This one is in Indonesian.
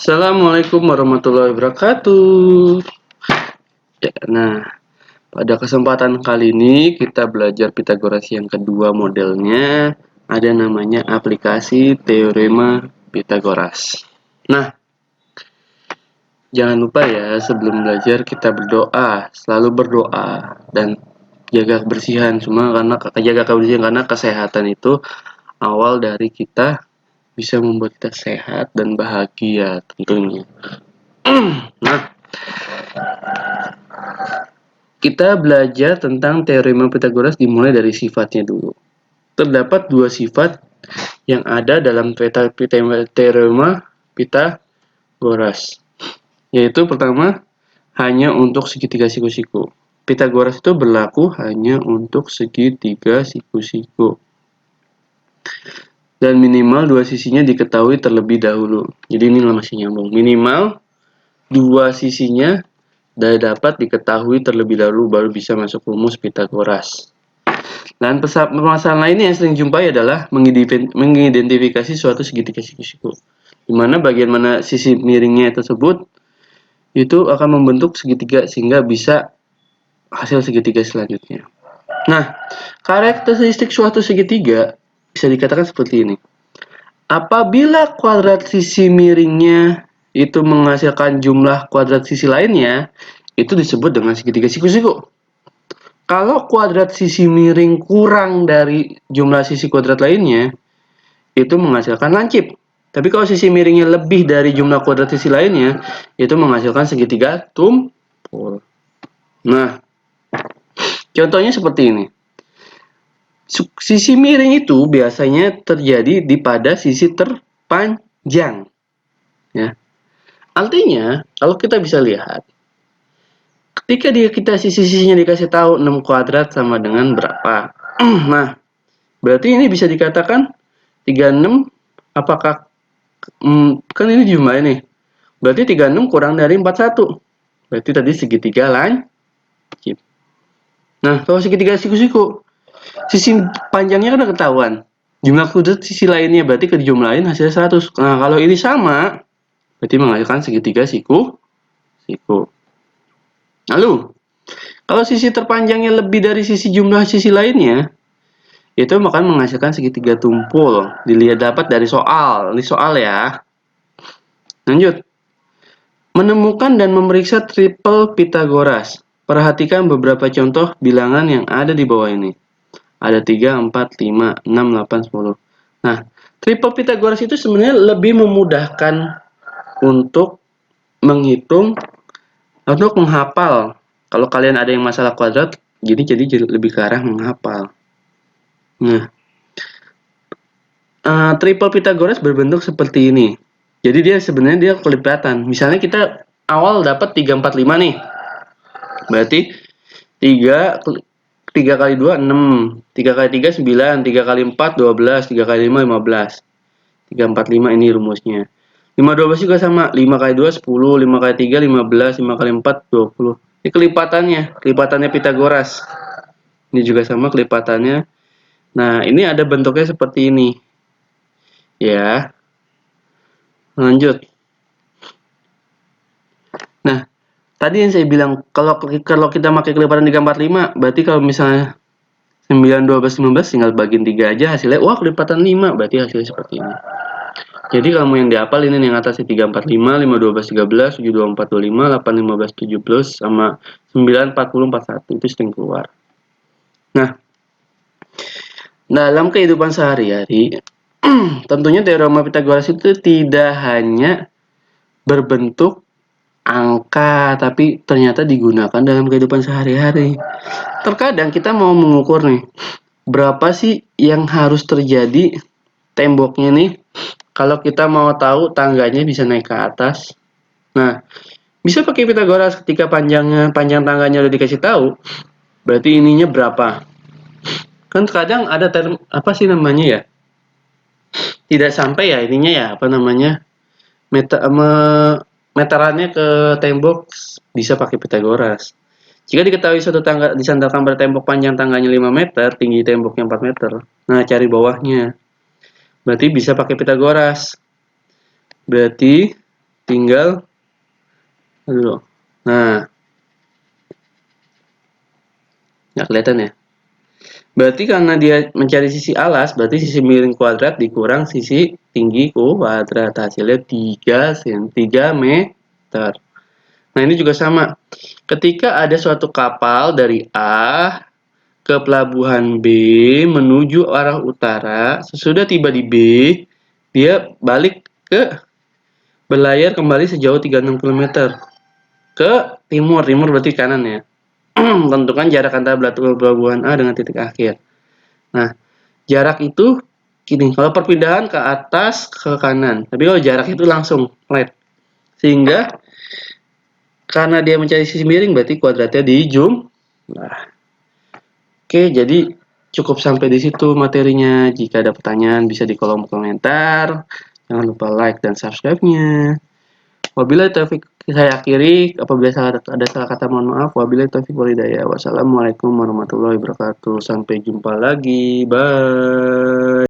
Assalamualaikum warahmatullahi wabarakatuh. Ya, nah, pada kesempatan kali ini kita belajar Pitagoras yang kedua modelnya. Ada namanya aplikasi Teorema Pitagoras. Nah, jangan lupa ya sebelum belajar kita berdoa, selalu berdoa dan jaga kebersihan. Jaga kebersihan karena kesehatan itu awal dari kita bisa membuat kita sehat dan bahagia tentunya. Nah, kita belajar tentang teorema Pitagoras dimulai dari sifatnya dulu. Terdapat dua sifat yang ada dalam teorema Pitagoras, yaitu pertama, hanya untuk segitiga siku-siku. Pitagoras itu berlaku hanya untuk segitiga siku-siku. Dan minimal dua sisinya diketahui terlebih dahulu. Jadi ini masih nyambung. Minimal dua sisinya dapat diketahui terlebih dahulu baru bisa masuk rumus Pitagoras. Dan permasalahan lainnya yang sering jumpai adalah mengidentifikasi suatu segitiga siku-siku, di mana bagian mana sisi miringnya tersebut itu akan membentuk segitiga sehingga bisa hasil segitiga selanjutnya. Nah, karakteristik suatu segitiga bisa dikatakan seperti ini. Apabila kuadrat sisi miringnya itu menghasilkan jumlah kuadrat sisi lainnya, itu disebut dengan segitiga siku-siku. Kalau kuadrat sisi miring kurang dari jumlah sisi kuadrat lainnya, itu menghasilkan lancip. Tapi kalau sisi miringnya lebih dari jumlah kuadrat sisi lainnya, itu menghasilkan segitiga tumpul. Nah, contohnya seperti ini. Sisi miring itu biasanya terjadi pada sisi terpanjang. Ya. Artinya, kalau kita bisa lihat, ketika kita sisi-sisinya dikasih tahu 6 kuadrat sama dengan berapa? Nah, berarti ini bisa dikatakan 36, apakah kan ini jumlah ini. Berarti 36 kurang dari 41. Berarti tadi segitiga lancip. Nah, kalau segitiga siku-siku, sisi panjangnya kan udah ketahuan. Jumlah kuadrat sisi lainnya berarti dijumlahin hasilnya 100. Nah, kalau ini sama, berarti menghasilkan segitiga siku. Lalu, kalau sisi terpanjangnya lebih dari sisi jumlah sisi lainnya, itu akan menghasilkan segitiga tumpul. Dilihat dapat dari soal. Ini soal ya. Lanjut. Menemukan dan memeriksa triple Pitagoras. Perhatikan beberapa contoh bilangan yang ada di bawah ini. Ada 3, 4, 5, 6, 8, 10. Nah, triple Pitagoras itu sebenarnya lebih memudahkan untuk menghitung, untuk menghafal. Kalau kalian ada yang masalah kuadrat, jadi lebih ke arah menghafal. Nah, triple Pitagoras berbentuk seperti ini. Jadi dia sebenarnya kelipatan. Misalnya kita awal dapat 3, 4, 5 nih. Berarti 3 kali 2 6, 3 kali 3 9, 3 kali 4 12, 3 kali 5 15. 3 4 5 ini rumusnya. 5 12 juga sama. 5 kali 2 10, 5 kali 3 15, 5 kali 4 20. Ini kelipatannya Pitagoras. Ini juga sama kelipatannya. Nah, ini ada bentuknya seperti ini. Ya. Lanjut. Nah, tadi yang saya bilang kalau kita pakai kelipatan 3 4 5, berarti kalau misalnya 9 12 15 tinggal bagiin 3 aja hasilnya. Wah, kelipatan 5, berarti hasilnya seperti ini. Jadi kamu yang dihafal ini yang atasnya 3 4 5, 5 12 13, 7 24 25, 8 15 17 sama 9 40 41 itu sering keluar. Nah, dalam kehidupan sehari-hari tentunya teorema Pitagoras itu tidak hanya berbentuk angka, tapi ternyata digunakan dalam kehidupan sehari-hari. Terkadang kita mau mengukur nih, berapa sih yang harus terjadi temboknya nih, kalau kita mau tahu tangganya bisa naik ke atas. Nah, bisa pakai Pitagoras ketika panjang tangganya udah dikasih tahu, berarti ininya berapa. Kan kadang ada term, apa sih namanya ya? Tidak sampai ya ininya ya, apa namanya? Meterannya ke tembok bisa pakai Pitagoras. Jika diketahui suatu tangga disandarkan pada tembok panjang tangganya 5 meter, tinggi temboknya 4 meter. Nah, cari bawahnya. Berarti bisa pakai Pitagoras. Berarti tinggal dulu. Nah, nggak kelihatan ya? Berarti karena dia mencari sisi alas, berarti sisi miring kuadrat dikurang sisi tinggi kuadrat. Hasilnya 3 meter. Nah, ini juga sama. Ketika ada suatu kapal dari A ke pelabuhan B menuju arah utara, sesudah tiba di B, dia balik ke berlayar kembali sejauh 36 km ke timur. Timur berarti kanan ya. Tentukan jarak antara pelabuhan A dengan titik akhir. Nah, jarak itu gini, kalau perpindahan ke atas ke kanan, tapi kalau jarak itu langsung flat. Sehingga karena dia mencari sisi miring berarti kuadratnya dijumlah. Oke, jadi cukup sampai di situ materinya. Jika ada pertanyaan bisa di kolom komentar. Jangan lupa like dan subscribe-nya. Wabillahi taufik, saya akhiri. Apabila ada salah kata mohon maaf. Wabillahi taufik walhidayah. Wassalamualaikum warahmatullahi wabarakatuh. Sampai jumpa lagi. Bye.